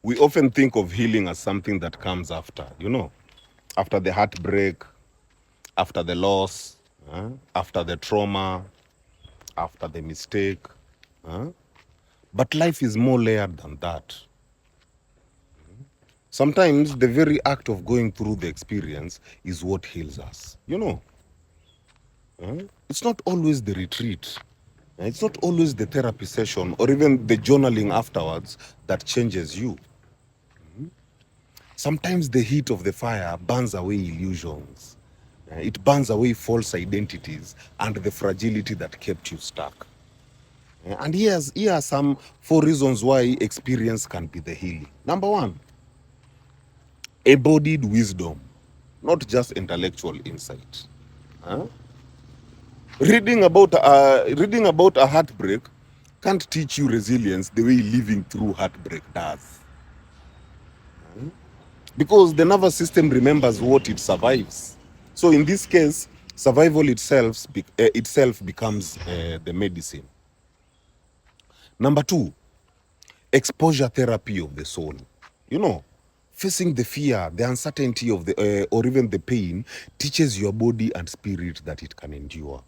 We often think of healing as something that comes after, after the heartbreak, after the loss, after the trauma, after the mistake. But life is more layered than that. Sometimes the very act of going through the experience is what heals us. It's not always the retreat. It's not always the therapy session or even the journaling afterwards that changes you. Sometimes the heat of the fire burns away illusions. It burns away false identities and the fragility that kept you stuck. And here are some 4 reasons why experience can be the healing. Number 1, embodied wisdom, not just intellectual insight. Reading about a heartbreak can't teach you resilience the way living through heartbreak does. Because the nervous system remembers what it survives. So in this case, survival itself becomes the medicine. Number 2, exposure therapy of the soul. Facing the fear, the uncertainty of the or even the pain teaches your body and spirit that it can endure.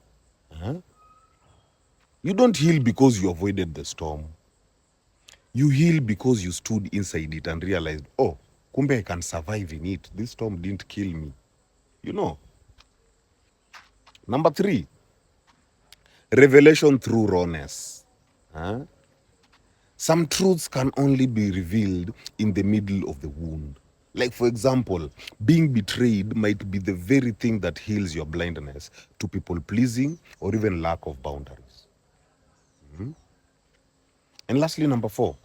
You don't heal because you avoided the storm. You heal because you stood inside it and realized, oh, kumbe I can survive in it. This storm didn't kill me. Number 3, revelation through rawness. Some truths can only be revealed in the middle of the wound. Like, for example, being betrayed might be the very thing that heals your blindness to people pleasing or even lack of boundaries. And lastly, number 4,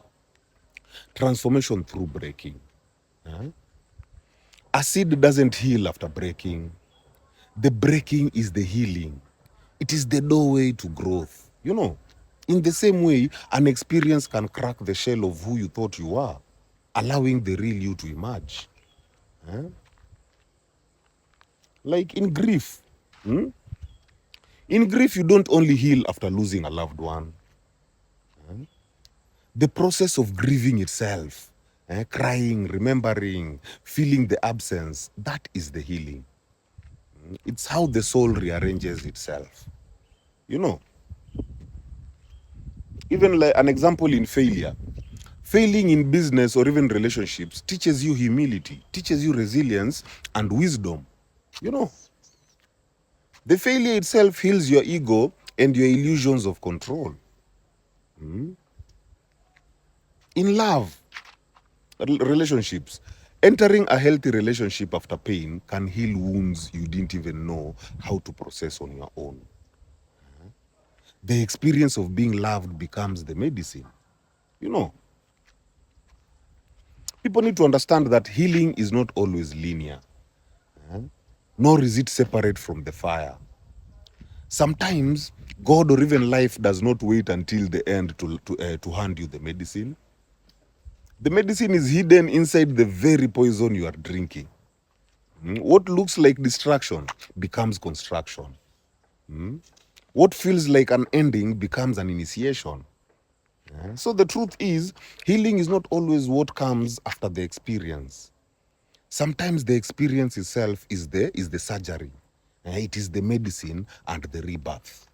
transformation through breaking. A seed doesn't heal after breaking. The breaking is the healing. It is the doorway to growth. In the same way, an experience can crack the shell of who you thought you were, allowing the real you to emerge. Like in grief. In grief, you don't only heal after losing a loved one. The process of grieving itself, crying, remembering, feeling the absence, that is the healing. It's how the soul rearranges itself. Even like an example in failure. Failing in business or even relationships teaches you humility, teaches you resilience and wisdom. The failure itself heals your ego and your illusions of control. In love, relationships, entering a healthy relationship after pain can heal wounds you didn't even know how to process on your own. The experience of being loved becomes the medicine. People need to understand that healing is not always linear, nor is it separate from the fire. Sometimes God or even life does not wait until the end to hand you the medicine. The medicine is hidden inside the very poison you are drinking. What looks like distraction becomes construction. What feels like an ending becomes an initiation. So the truth is, healing is not always what comes after the experience. Sometimes the experience itself is the surgery. It is the medicine and the rebirth.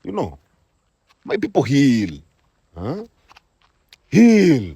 My people, heal. Heal.